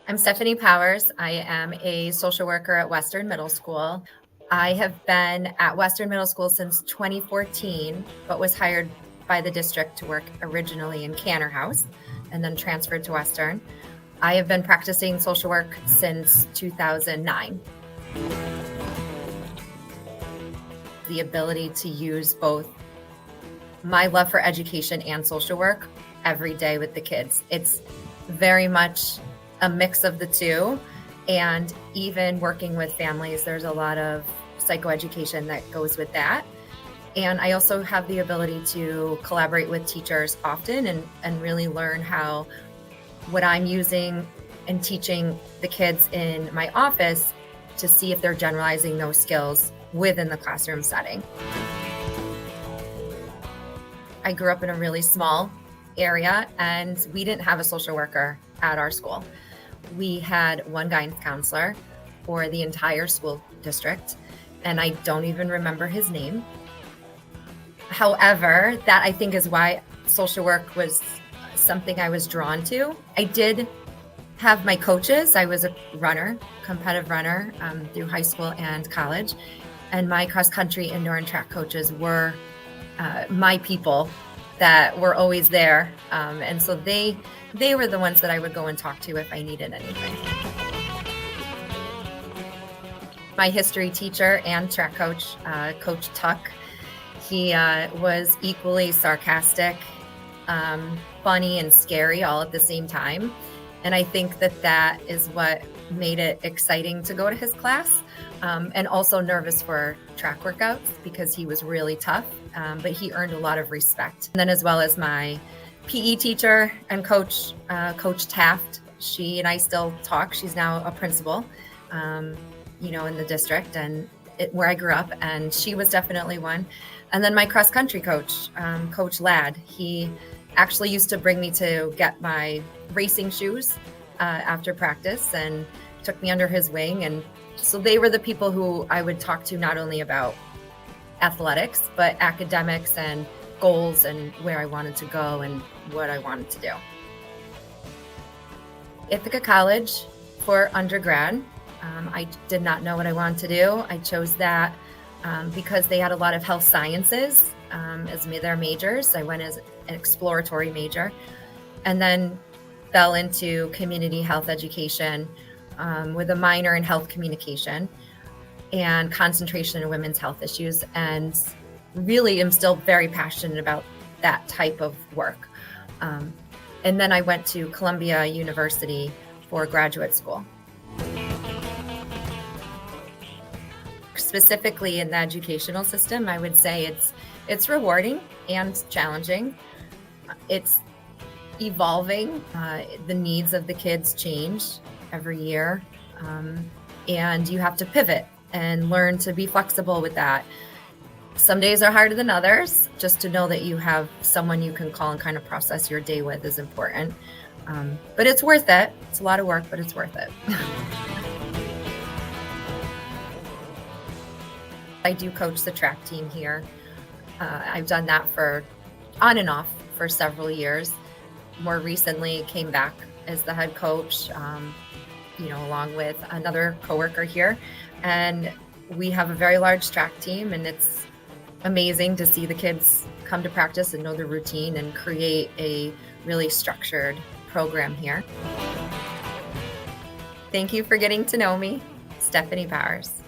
I'm Stephanie Powers. I am a social worker at Western Middle School. I have been at Western Middle School since 2014, but was hired by the district to work originally in Canner House and then transferred to Western. I have been practicing social work since 2009. The ability to use both my love for education and social work every day with the kids. It's very much a mix of the two. And even working with families, there's a lot of psychoeducation that goes with that. And I also have the ability to collaborate with teachers often and really learn how what I'm using and teaching the kids in my office to see if they're generalizing those skills within the classroom setting. I grew up in a really small area and we didn't have a social worker at our school. We had one guidance counselor for the entire school district, and I don't even remember his name. However, that I think is why social work was something I was drawn to. I did have my coaches. I was a runner, competitive runner through high school and college, and my cross country, indoor, and track coaches were my people that were always there. And so they were the ones that I would go and talk to if I needed anything. My history teacher and track coach, Coach Tuck, he was equally sarcastic, funny, and scary all at the same time. And I think that is what made it exciting to go to his class, and also nervous for track workouts because he was really tough, but he earned a lot of respect. And then as well as my PE teacher and coach, Coach Taft, she and I still talk. She's now a principal, in the district and where I grew up, and she was definitely one. And then my cross country coach, Coach Ladd, he actually used to bring me to get my racing shoes after practice and took me under his wing. And so they were the people who I would talk to not only about athletics, but academics and goals and where I wanted to go and what I wanted to do. Ithaca College for undergrad. I did not know what I wanted to do. I chose that because they had a lot of health sciences as their majors. I went as an exploratory major and then fell into community health education with a minor in health communication and concentration in women's health issues, and really am still very passionate about that type of work. And then I went to Columbia University for graduate school. Specifically in the educational system, I would say it's rewarding and challenging. It's evolving. The needs of the kids change every year, and you have to pivot and learn to be flexible with that. Some days are harder than others. Just to know that you have someone you can call and kind of process your day with is important. But it's worth it. It's a lot of work, but it's worth it. I do coach the track team here. I've done that for on and off for several years. More recently, came back as the head coach, along with another coworker here. And we have a very large track team, and it's amazing to see the kids come to practice and know the routine and create a really structured program here. Thank you for getting to know me, Stephanie Powers.